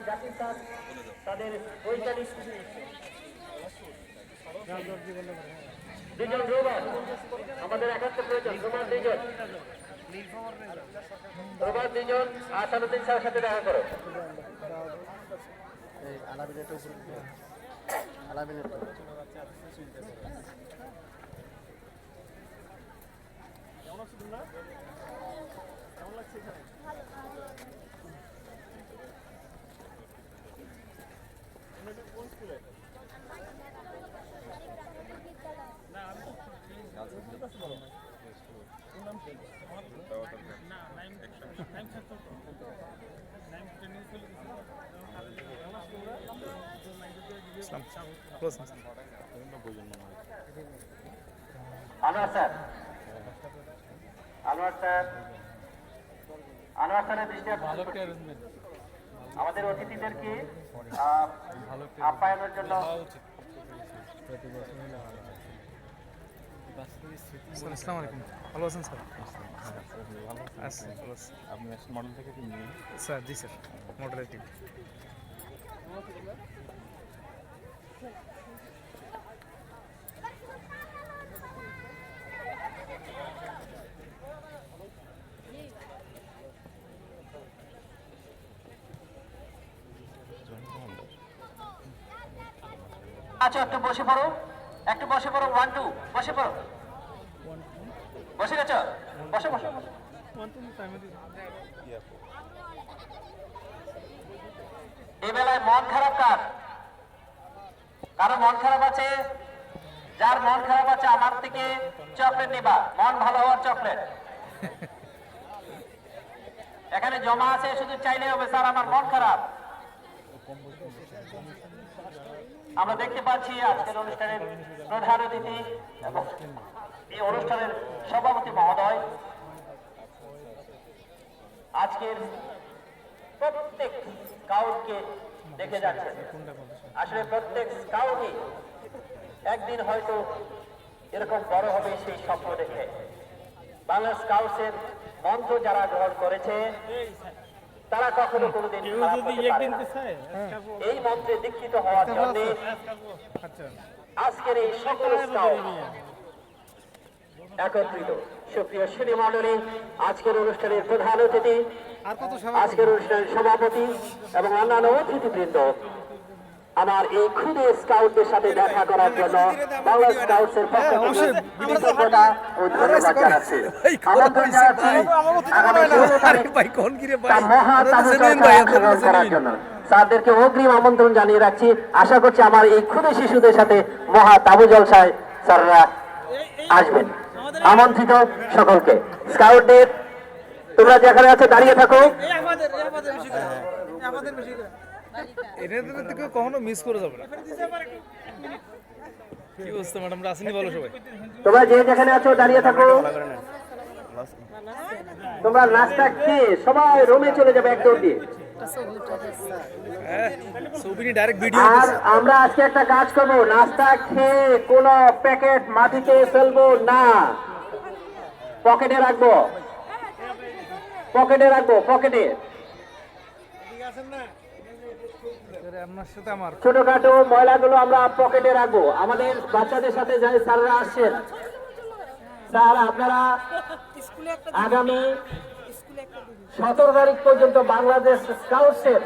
Zakir sir তাদের বৈজ্ঞানিক দুজন রোবট আমাদের একাত্ম প্রয়োজন রোবট দুজন আসাদুদ্দিন স্যারের সাথে দেখা করো। আনোয়ার স্যারের দৃষ্টি আমাদের অতিথিদেরকে আপ্যায়নের জন্য আসসালামু আলাইকুম, ভালো আছেন স্যার? আপনি মডেল থেকে টিম নিয়ে স্যার? জি স্যার, মডেলের টিম। আচ্ছা একটু বসে পড়ো, 1 2 বসে পড়ো, বসে গেছো, বসে বসে এই বেলায় মন খারাপ কারো মন খারাপ আছে? যার মন খারাপ আছে আমার থেকে চকলেট নিবা, মন ভালো হওয়ার চকলেট এখানে জমা আছে, শুধু চাইলে হবে স্যার আমার মন খারাপ। আমরা দেখতে পাচ্ছি আজকের অনুষ্ঠানের প্রধান অতিথি এবং এই অনুষ্ঠানের সভাপতি মহোদয় আজকের প্রত্যেক স্কাউটকে দেখে যাচ্ছেন। আসলে প্রত্যেক স্কাউটই একদিন হয়তো এরকম বড় হবে সেই স্বপ্ন দেখে। বাংলা স্কাউটসের মন্ত্র যারা গ্রহণ করেছে তারা কখনো কোনোদিন এই মন্ত্রে দীক্ষিত হওয়ার জন্য আজকের এই সকল স্কাউট একত্রিত। সুপ্রিয় সুধী মণ্ডলী, আজকের অনুষ্ঠানের প্রধান অতিথি, আজকের অনুষ্ঠানের সভাপতি এবং অন্যান্য অতিথিবৃন্দ আমার এই ক্ষুদে স্কাউটদের সাথে দেখা করার জন্য বাংলা স্কাউটসের পক্ষ থেকে কৃতজ্ঞতা ও ধন্যবাদ জানাচ্ছি। আমন্ত্রণ জানাচ্ছি আগামী 16 তারিখ মহাতাবুচর্চা করার জন্য। স্যারদেরকে অগ্রিম আমন্ত্রণ জানিয়ে রাখছি। আশা করছি আমার এই ক্ষুদে শিশুদের সাথে মহা তাবু জলসায় স্যাররা আসবেন। আমন্ত্রিত সকলকে। স্কাউটদের তোমরা যেখানে আছো দাঁড়িয়ে থাকো। এদের থেকে কখনো মিস করে যাবে না। কি অবস্থা ম্যাডাম, আসেনি বলো সবাই? তোমরা যে যেখানে আছো দাঁড়িয়ে থাকো। তোমরা নাস্তা খেয়ে সবাই রুমে চলে যাবে একদম দিয়ে। আর আমরা আজকে একটা কাজ করবো, নাস্তা খেয়ে কোন প্যাকেট মাটিতে ফেলবো না, পকেটে রাখবো, পকেটে। ছোটখাটো ময়লাগুলো আমরা পকেটে রাখবো। আমাদের বাচ্চাদের সাথে যাই স্যাররা আসছেন, স্যার আপনারা আগামী 17 তারিখ পর্যন্ত বাংলাদেশ স্কাউটসের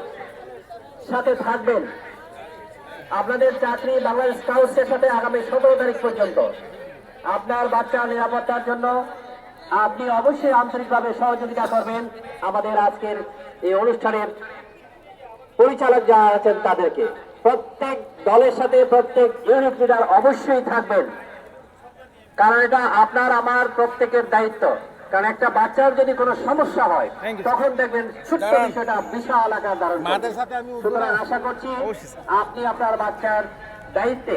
সাথে থাকবেন। আপনাদের চাকরি বাংলাদেশ স্কাউটসের সাথে আগামী 17 তারিখ পর্যন্ত। আপনার বাচ্চার নিরাপত্তার জন্য আপনি অবশ্যই আন্তরিকভাবে সহযোগিতা করবেন। আমাদের আজকের এই অনুষ্ঠানের পরিচালক যারা আছেন তাদেরকে, প্রত্যেক দলের সাথে প্রত্যেক ইউনিট লিডার অবশ্যই থাকবেন, কারণ এটা আপনার আমার প্রত্যেকের দায়িত্ব। কারণ একটা বাচ্চার যদি কোনো সমস্যা হয় তখন দেখবেন ছোট্ট বিষয়টা বিশাল আকার ধারণ করে। সুতরাং আশা করছি আপনি আপনার বাচ্চার দায়িত্বে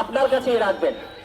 আপনার কাছেই রাখবেন।